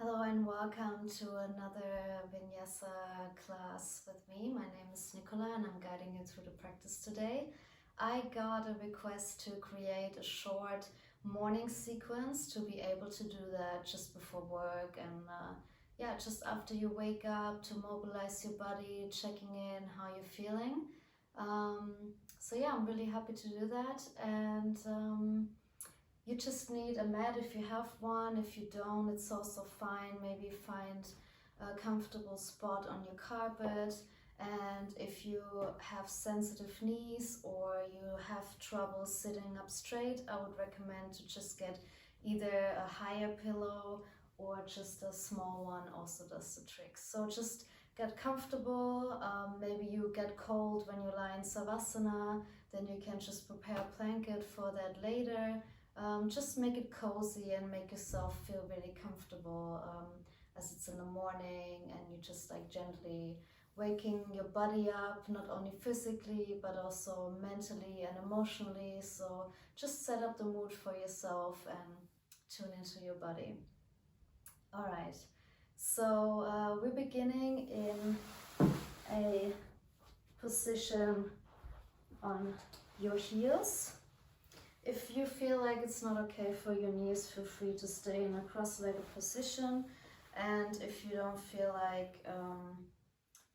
Hello and welcome to another Vinyasa class with me. My name is Nicola and I'm guiding you through the practice today. I got a request to create a short morning sequence to be able to do that just before work and just after you wake up, to mobilize your body, checking in how you're feeling. I'm really happy to do that, and you just need a mat if you have one. If you don't, it's also fine. Maybe find a comfortable spot on your carpet. And if you have sensitive knees or you have trouble sitting up straight, I would recommend to just get either a higher pillow or just a small one also does the trick. So just get comfortable. Maybe you get cold when you lie in savasana, then you can just prepare a blanket for that later. Just make it cozy and make yourself feel really comfortable as it's in the morning and you just like gently waking your body up, not only physically but also mentally and emotionally. So just set up the mood for yourself and tune into your body. All right, so we're beginning in a position on your heels. If you feel like it's not okay for your knees, feel free to stay in a cross-legged position. And if you don't feel like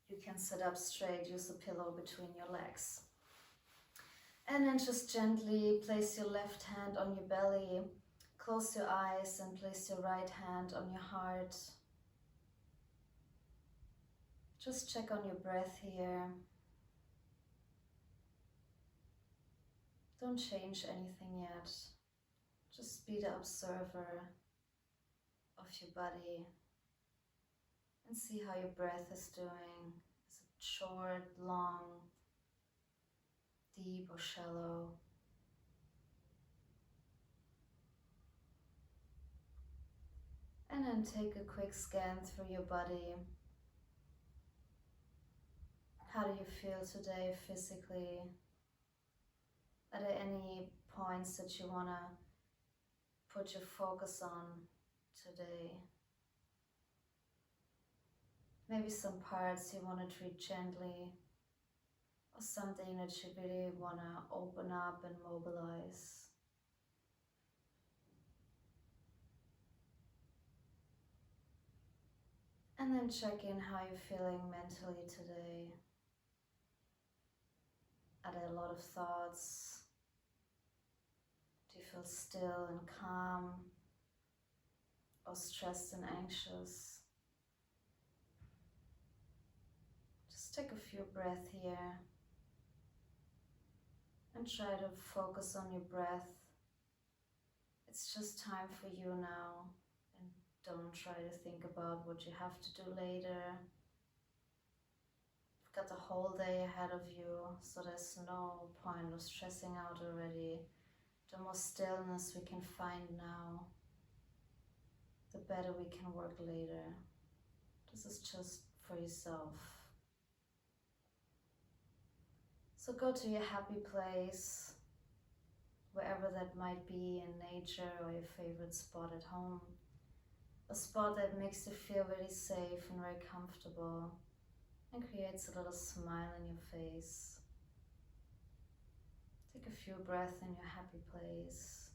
you can sit up straight, use a pillow between your legs. And then just gently place your left hand on your belly, close your eyes and place your right hand on your heart. Just check on your breath here. Don't change anything yet. Just be the observer of your body and see how your breath is doing. Is it short, long, deep or shallow? And then take a quick scan through your body. How do you feel today physically? Are there any points that you want to put your focus on today? Maybe some parts you want to treat gently, or something that you really want to open up and mobilize. And then check in how you're feeling mentally today. Are there a lot of thoughts? Do you feel still and calm, or stressed and anxious? Just take a few breaths here and try to focus on your breath. It's just time for you now, and don't try to think about what you have to do later. You've got the whole day ahead of you, so there's no point of stressing out already. The more stillness we can find now, the better we can work later. This is just for yourself. So go to your happy place, wherever that might be, in nature or your favorite spot at home. A spot that makes you feel really safe and very comfortable and creates a little smile on your face. Take a few breaths in your happy place.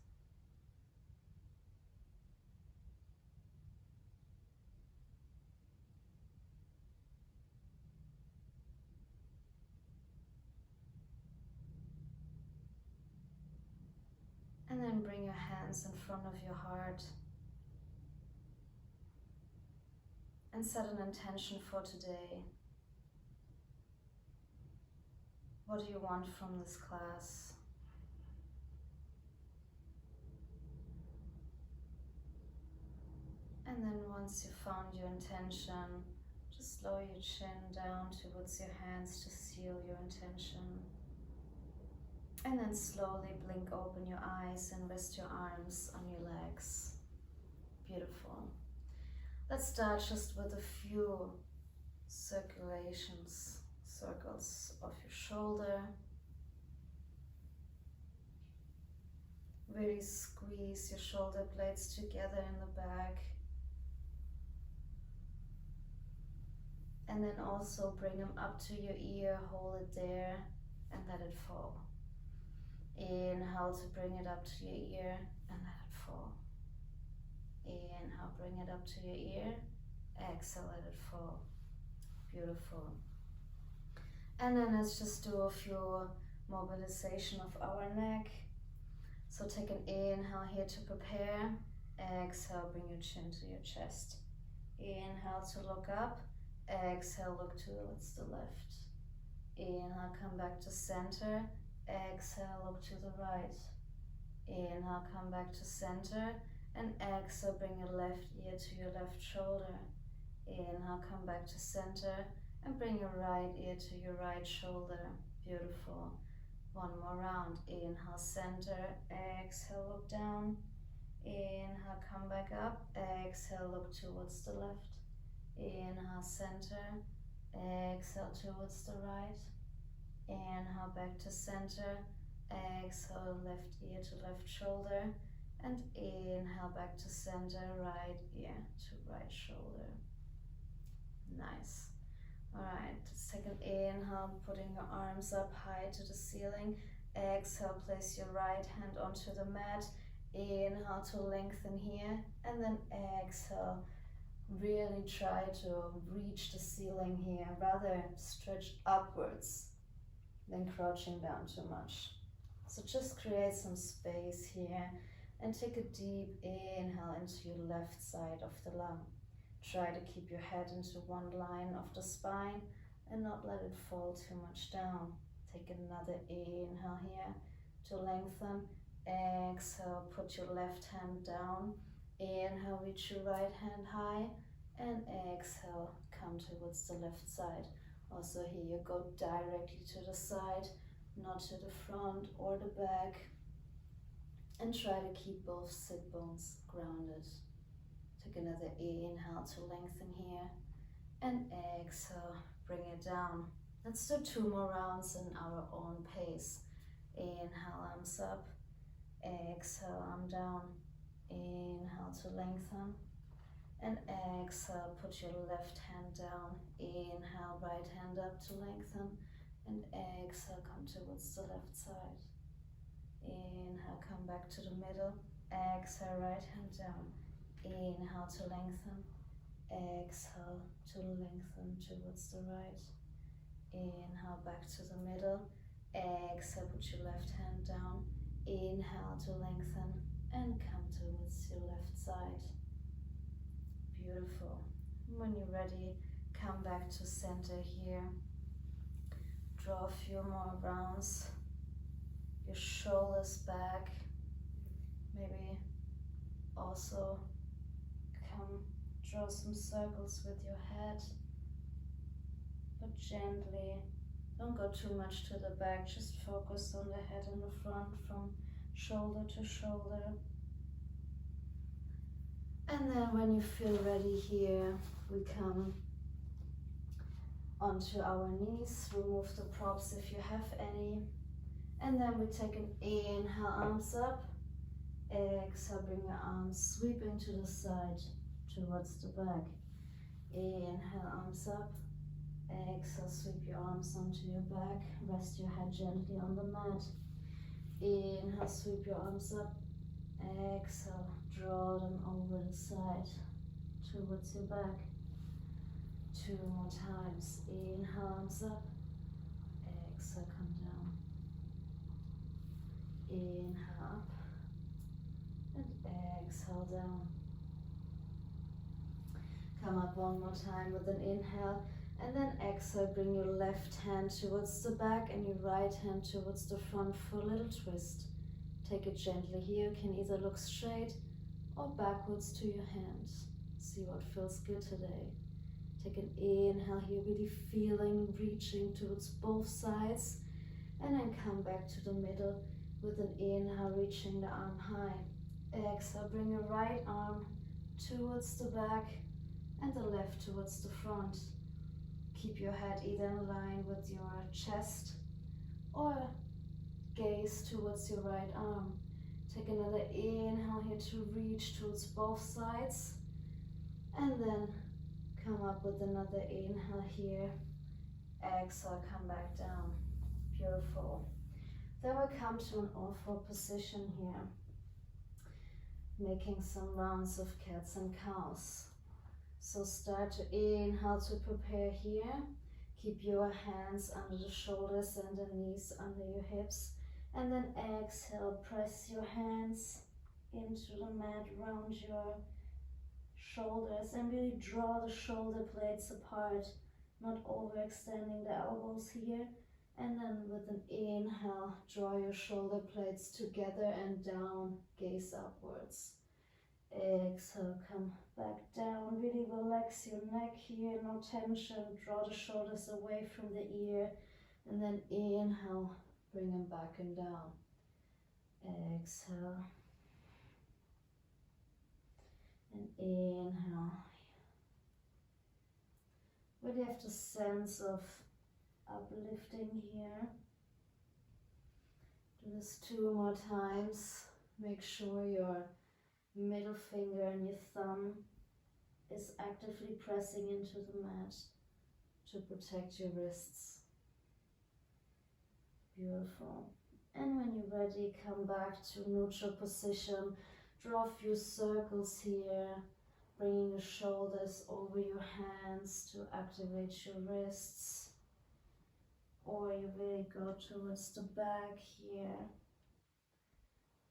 And then bring your hands in front of your heart and set an intention for today. What do you want from this class? And then once you've found your intention, just lower your chin down towards your hands to seal your intention. And then slowly blink open your eyes and rest your arms on your legs. Beautiful. Let's start just with a few circles of your shoulder. Really squeeze your shoulder blades together in the back. And then also bring them up to your ear, hold it there and let it fall. Inhale to bring it up to your ear and let it fall. Inhale, bring it up to your ear. Exhale, let it fall. Beautiful. And then let's just do a few mobilization of our neck. So take an inhale here to prepare. Exhale, bring your chin to your chest. Inhale to look up. Exhale, look towards the left. Inhale, come back to center. Exhale, look to the right. Inhale, come back to center. And exhale, bring your left ear to your left shoulder. Inhale, come back to center. And bring your right ear to your right shoulder. Beautiful. One more round. Inhale, center. Exhale, look down. Inhale, come back up. Exhale, look towards the left. Inhale, center. Exhale, towards the right. Inhale, back to center. Exhale, left ear to left shoulder. And inhale, back to center. Right ear to right shoulder. Nice. Alright, let's take an inhale, putting your arms up high to the ceiling. Exhale, place your right hand onto the mat. Inhale to lengthen here. And then exhale, really try to reach the ceiling here. Rather stretch upwards than crouching down too much. So just create some space here. And take a deep inhale into your left side of the lung. Try to keep your head into one line of the spine and not let it fall too much down. Take another inhale here to lengthen. Exhale, put your left hand down. Inhale, reach your right hand high. And exhale, come towards the left side. Also here you go directly to the side, not to the front or the back. And try to keep both sit bones grounded. Take another inhale to lengthen here. And exhale, bring it down. Let's do 2 more rounds in our own pace. Inhale, arms up. Exhale, arm down. Inhale to lengthen. And exhale, put your left hand down. Inhale, right hand up to lengthen. And exhale, come towards the left side. Inhale, come back to the middle. Exhale, right hand down. Inhale to lengthen. Exhale to lengthen towards the right. Inhale, back to the middle. Exhale, put your left hand down. Inhale to lengthen and come towards your left side. Beautiful. When you're ready, come back to center here. Draw a few more rounds. Your shoulders back. Maybe also draw some circles with your head, but gently. Don't go too much to the back, just focus on the head and the front from shoulder to shoulder. And then when you feel ready here, we come onto our knees, remove the props if you have any. And then we take an inhale, arms up. Exhale, bring your arms sweeping to the side towards the back. Inhale, arms up. Exhale, sweep your arms onto your back. Rest your head gently on the mat. Inhale, sweep your arms up. Exhale, draw them over the side towards your back. 2 more times. Inhale, arms up. Exhale, come down. Inhale up. And exhale down. Come up one more time with an inhale. And then exhale, bring your left hand towards the back and your right hand towards the front for a little twist. Take it gently here. You can either look straight or backwards to your hands. See what feels good today. Take an inhale here, really feeling, reaching towards both sides. And then come back to the middle with an inhale, reaching the arm high. Exhale, bring your right arm towards the back and the left towards the front. Keep your head either in line with your chest or gaze towards your right arm. Take another inhale here to reach towards both sides. And then Come up with another inhale here. Exhale, come back down. Beautiful. Then we come to an all-four position here. Making some rounds of cats and cows. So start to inhale to prepare here. Keep your hands under the shoulders and the knees under your hips. And then exhale, press your hands into the mat, round your shoulders and really draw the shoulder blades apart, not overextending the elbows here. And then with an inhale, draw your shoulder blades together and down, gaze upwards. Exhale, come back down, really relax your neck here, no tension, draw the shoulders away from the ear, and then inhale, bring them back and down. Exhale, and inhale. Really have the sense of uplifting here. Do this 2 more times. Make sure your middle finger and your thumb is actively pressing into the mat to protect your wrists. Beautiful. And when you're ready, come back to neutral position. Draw a few circles here, bringing your shoulders over your hands to activate your wrists. Or you really go towards the back here.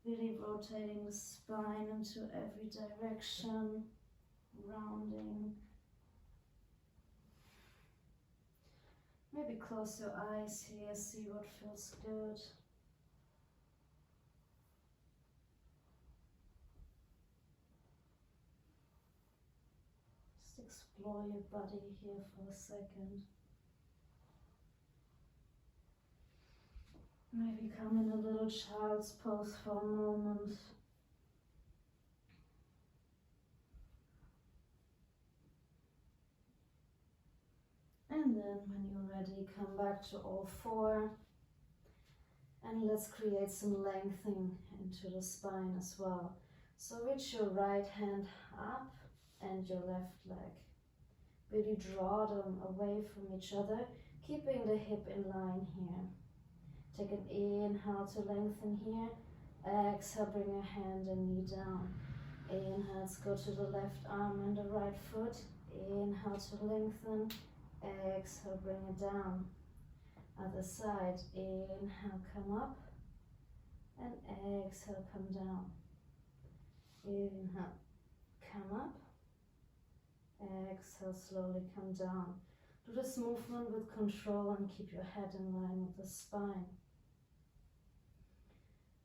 Really rotating the spine into every direction, rounding. Maybe close your eyes here, see what feels good. Just explore your body here for a second. Maybe come in a little child's pose for a moment. And then when you're ready, come back to all four. And let's create some lengthening into the spine as well. So reach your right hand up and your left leg. Really draw them away from each other, keeping the hip in line here. Take an inhale to lengthen here. Exhale, bring your hand and knee down. Inhale, let's go to the left arm and the right foot. Inhale to lengthen. Exhale, bring it down. Other side. Inhale, come up. And exhale, come down. Inhale, come up. Exhale, slowly come down. Do this movement with control and keep your head in line with the spine.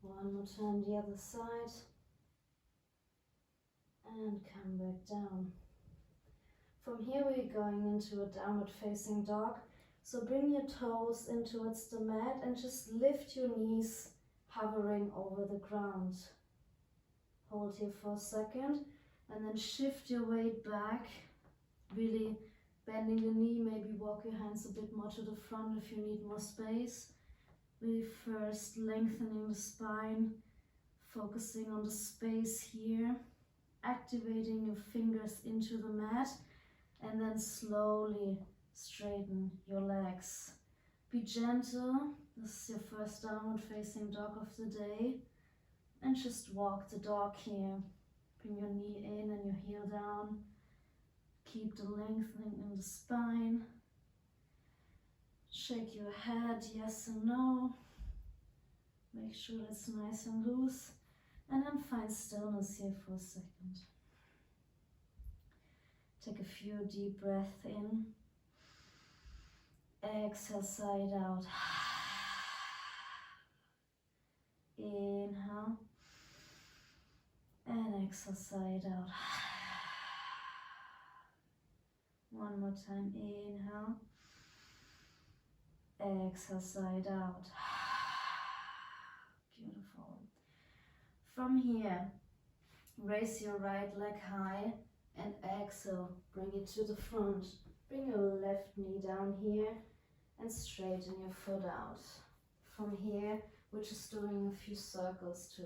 One more time, the other side. And come back down. From here we're going into a downward facing dog. So bring your toes in towards the mat and just lift your knees, hovering over the ground. Hold here for a second and then shift your weight back, really bending the knee, maybe walk your hands a bit more to the front if you need more space. Really first lengthening the spine, focusing on the space here, activating your fingers into the mat, and then slowly straighten your legs. Be gentle. This is your first downward facing dog of the day. And just walk the dog here. Bring your knee in and your heel down. Keep the lengthening in the spine. Shake your head, yes and no. Make sure it's nice and loose. And then find stillness here for a second. Take a few deep breaths in. Exhale, side out. Inhale. And exhale, side out. One more time, inhale. Exhale, side out. Beautiful. From here, raise your right leg high and exhale, bring it to the front. Bring your left knee down here and straighten your foot out. From here, we're just doing a few circles to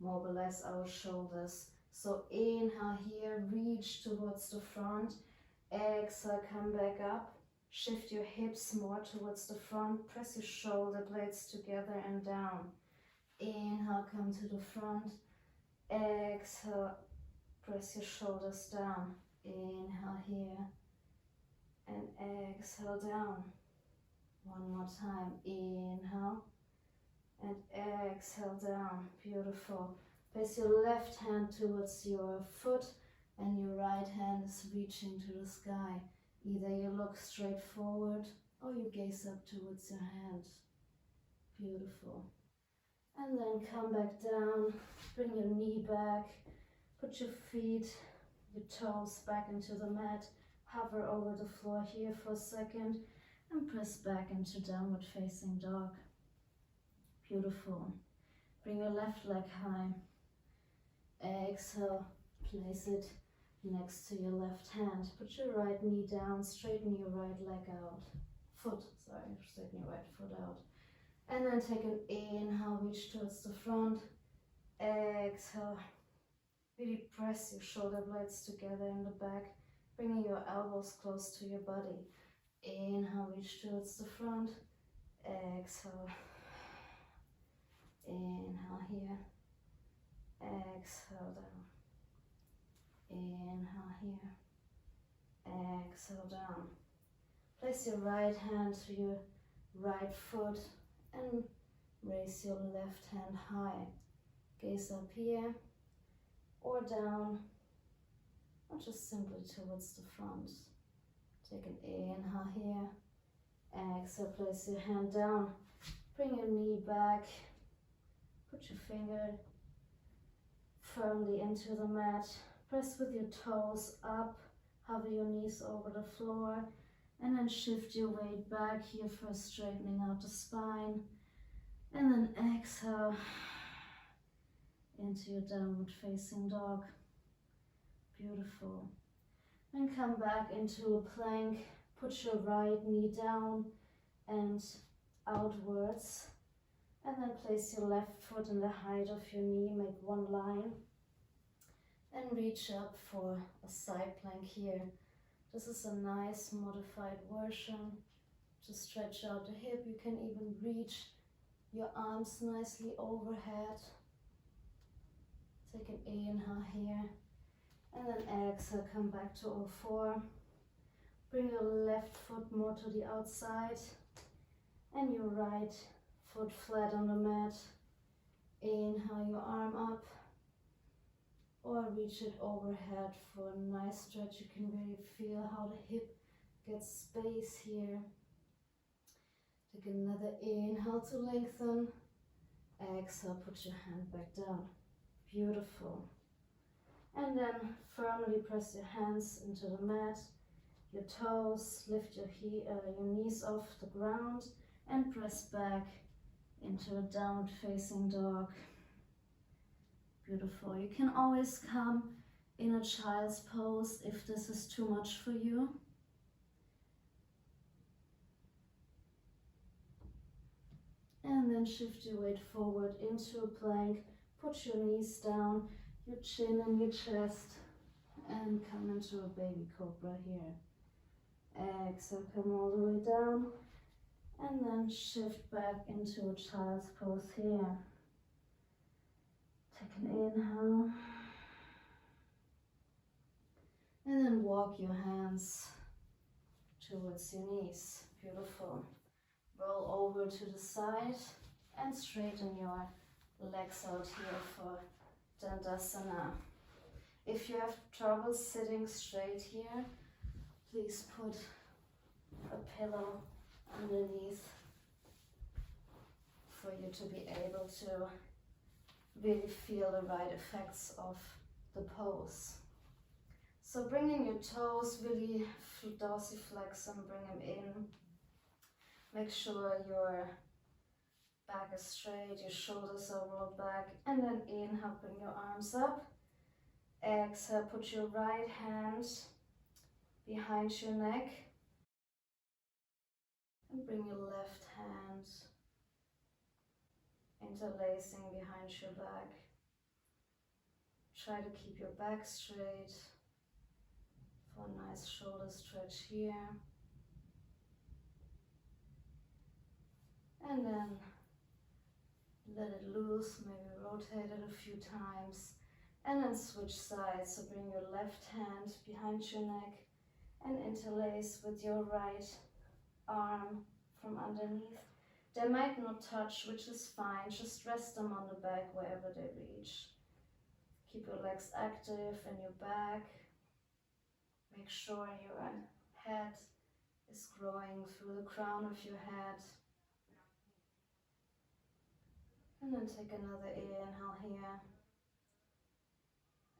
mobilize our shoulders. So inhale here, reach towards the front Exhale, come back up. Shift your hips more towards the front. Press your shoulder blades together and down. Inhale, come to the front. Exhale, press your shoulders down. Inhale here. And exhale down. One more time. Inhale. And exhale down. Beautiful. Place your left hand towards your foot and your right hand is reaching to the sky. Either you look straight forward or you gaze up towards your hand. Beautiful. And then come back down, bring your knee back, put your feet, your toes back into the mat, hover over the floor here for a second and press back into downward facing dog. Beautiful. Bring your left leg high. Exhale, place it next to your left hand. Put your right knee down, straighten your right leg out. Straighten your right foot out. And then take an inhale, reach towards the front. Exhale, really press your shoulder blades together in the back, bringing your elbows close to your body. Inhale, reach towards the front. Exhale. Inhale here. Exhale down. Inhale here. Exhale down. Place your right hand to your right foot and raise your left hand high. Gaze up here or down or just simply towards the front. Take an inhale here. Exhale, place your hand down. Bring your knee back. Put your finger firmly into the mat. Press with your toes up. Hover your knees over the floor. And then shift your weight back here, first straightening out the spine. And then exhale into your downward facing dog. Beautiful. And come back into a plank. Put your right knee down and outwards. And then place your left foot in the height of your knee. Make one line. And reach up for a side plank here. This is a nice modified version. Just stretch out the hip. You can even reach your arms nicely overhead. Take an inhale here. And then exhale, come back to all four. Bring your left foot more to the outside. And your right foot flat on the mat. Inhale your arm up. Or reach it overhead for a nice stretch. You can really feel how the hip gets space here. Take another inhale to lengthen. Exhale, put your hand back down. Beautiful. And then firmly press your hands into the mat. Your toes, lift your knees off the ground and press back into a downward facing dog. Beautiful. You can always come in a child's pose if this is too much for you. And then shift your weight forward into a plank. Put your knees down, your chin and your chest, and come into a baby cobra here. Exhale, come all the way down, and then shift back into a child's pose here. Take an inhale. And then walk your hands towards your knees. Beautiful. Roll over to the side and straighten your legs out here for Dandasana. If you have trouble sitting straight here, please put a pillow underneath for you to be able to really feel the right effects of the pose. So bringing your toes, really dorsiflex and bring them in. Make sure your back is straight, your shoulders are rolled back, and then inhale, bring your arms up. Exhale, put your right hand behind your neck and bring your left hand interlacing behind your back. Try to keep your back straight for a nice shoulder stretch here. And then let it loose, maybe rotate it a few times. And then switch sides, so bring your left hand behind your neck and interlace with your right arm from underneath. They might not touch, which is fine, just rest them on the back wherever they reach. Keep your legs active in your back. Make sure your head is growing through the crown of your head. And then take another inhale here.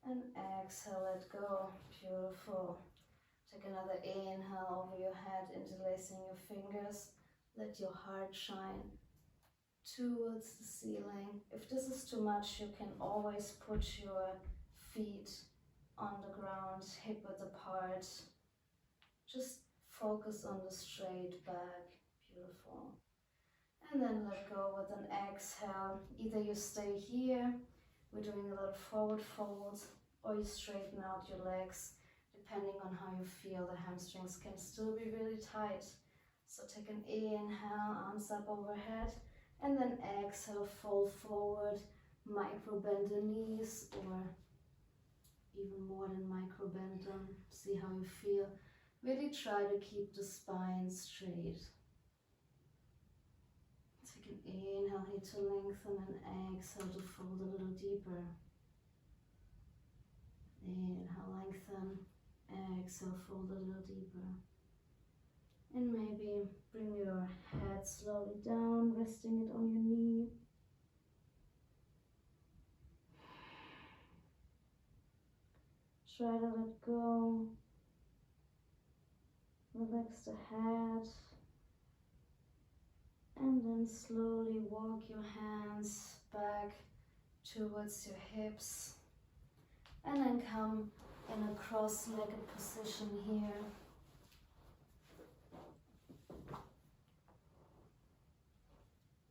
And exhale, let go. Beautiful. Take another inhale over your head, interlacing your fingers. Let your heart shine towards the ceiling. If this is too much, you can always put your feet on the ground, hip width apart. Just focus on the straight back. Beautiful. And then let go with an exhale. Either you stay here, we're doing a little forward fold, or you straighten out your legs. Depending on how you feel, the hamstrings can still be really tight. So take an inhale, arms up overhead, and then exhale, fold forward, micro bend the knees, or even more than micro bend them. See how you feel. Really try to keep the spine straight. Take an inhale here to lengthen and exhale to fold a little deeper. Inhale, lengthen. Exhale, fold a little deeper. And maybe bring your head slowly down, resting it on your knee. Try to let go. Relax the head. And then slowly walk your hands back towards your hips. And then come in a cross-legged position here.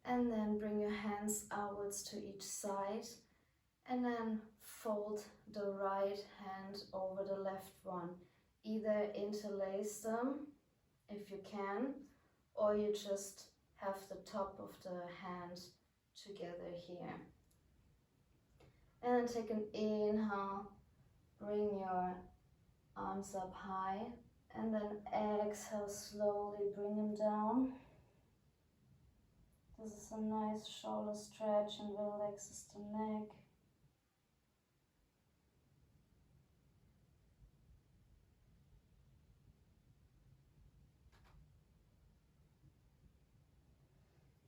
And then bring your hands outwards to each side. And then fold the right hand over the left one. Either interlace them if you can, or you just have the top of the hand together here. And then take an inhale, bring your arms up high, and then exhale, slowly bring them down. This is a nice shoulder stretch and relaxes the neck.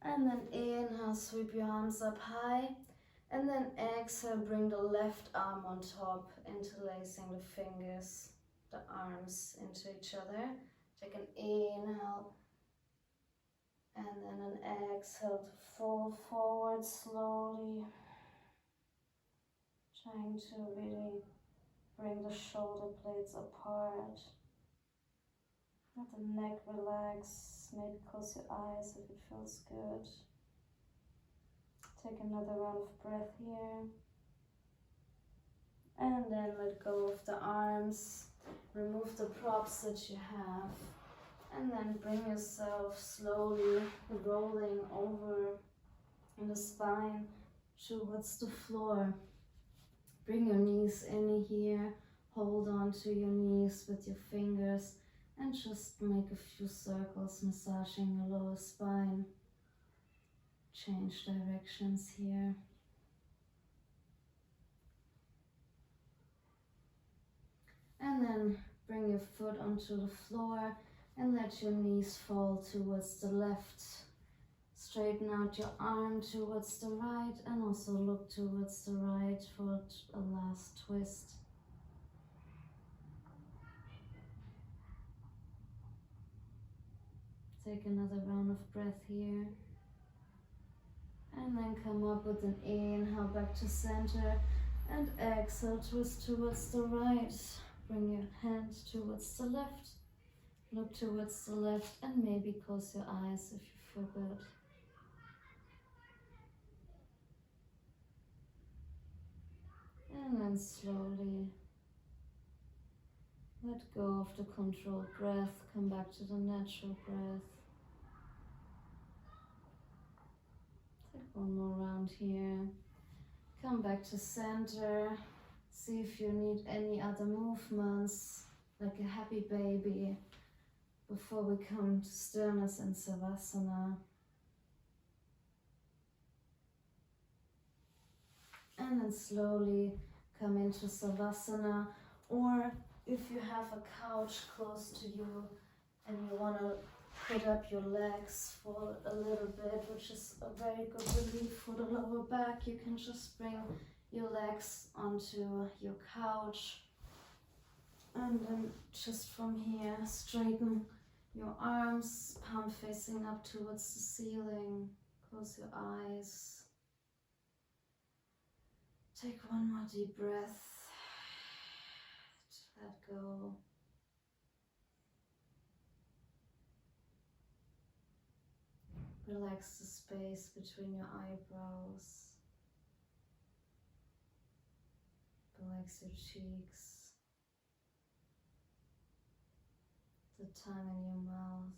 And then inhale, sweep your arms up high. And then exhale, bring the left arm on top, interlacing the fingers, the arms into each other. Take an inhale. And then an exhale to fold forward slowly. Trying to really bring the shoulder blades apart. Let the neck relax. Maybe close your eyes if it feels good. Take another round of breath here. And then let go of the arms. Remove the props that you have. And then bring yourself slowly rolling over in the spine towards the floor. Bring your knees in here. Hold on to your knees with your fingers and just make a few circles, massaging your lower spine. Change directions here. And then bring your foot onto the floor and let your knees fall towards the left. Straighten out your arm towards the right and also look towards the right for a last twist. Take another round of breath here. And then come up with an inhale back to center and exhale, twist towards the right. Bring your hand towards the left. Look towards the left and maybe close your eyes if you feel good. And then slowly Let go of the controlled breath, come back to the natural breath. Take one more round here. Come back to center. See if you need any other movements, like a happy baby, before we come to stillness and savasana. And then slowly come into savasana, or if you have a couch close to you and you want to put up your legs for a little bit, which is a very good relief for the lower back, you can just bring your legs onto your couch and then just from here straighten your arms, palm facing up towards the ceiling. Close your eyes. Take one more deep breath. Let go. Relax the space between your eyebrows. Relax your cheeks. The tongue in your mouth.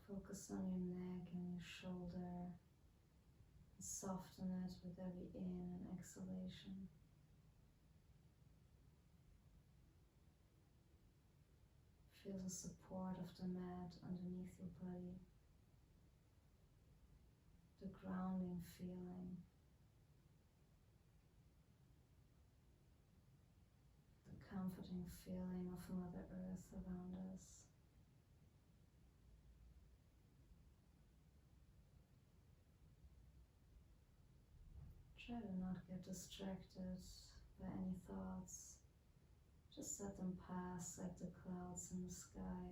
Focus on your neck and your shoulder. Soften it with every in and exhalation. Feel the support of the mat underneath your body. The grounding feeling. The comforting feeling of Mother Earth around us. Try to not get distracted by any thoughts. Just let them pass like the clouds in the sky.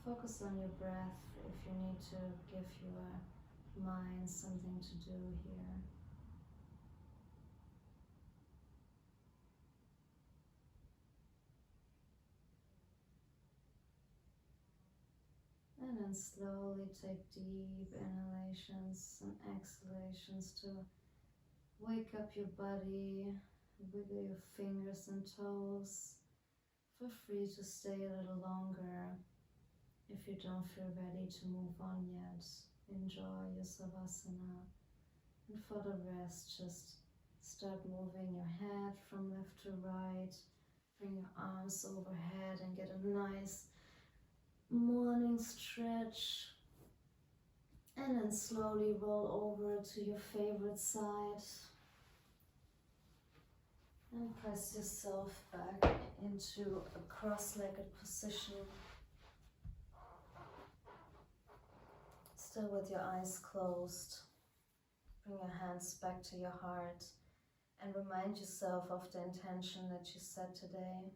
Focus on your breath if you need to give your mind something to do here. And then slowly take deep inhalations and exhalations to wake up your body, wiggle your fingers and toes. Feel free to stay a little longer if you don't feel ready to move on yet. Enjoy your savasana. And for the rest, just start moving your head from left to right. Bring your arms overhead and get a nice morning stretch, and then slowly roll over to your favorite side and press yourself back into a cross-legged position, still with your eyes closed. Bring your hands back to your heart and remind yourself of the intention that you set today.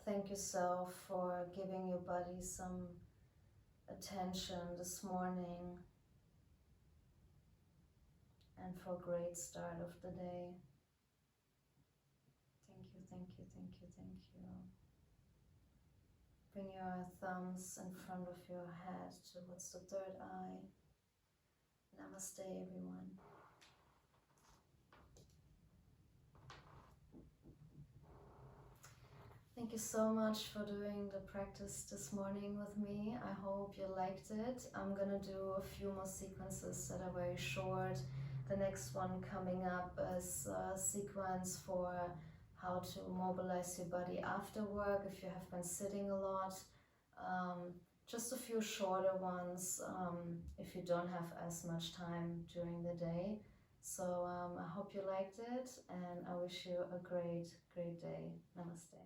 Thank yourself for giving your body some attention this morning and for a great start of the day. Thank you, thank you, thank you, thank you. Bring your thumbs in front of your head towards the third eye. Namaste, everyone. Thank you so much for doing the practice this morning with me. I hope you liked it. I'm gonna do a few more sequences that are very short. The next one coming up is a sequence for how to mobilize your body after work if you have been sitting a lot. Just a few shorter ones if you don't have as much time during the day. So I hope you liked it, and I wish you a great day. Namaste.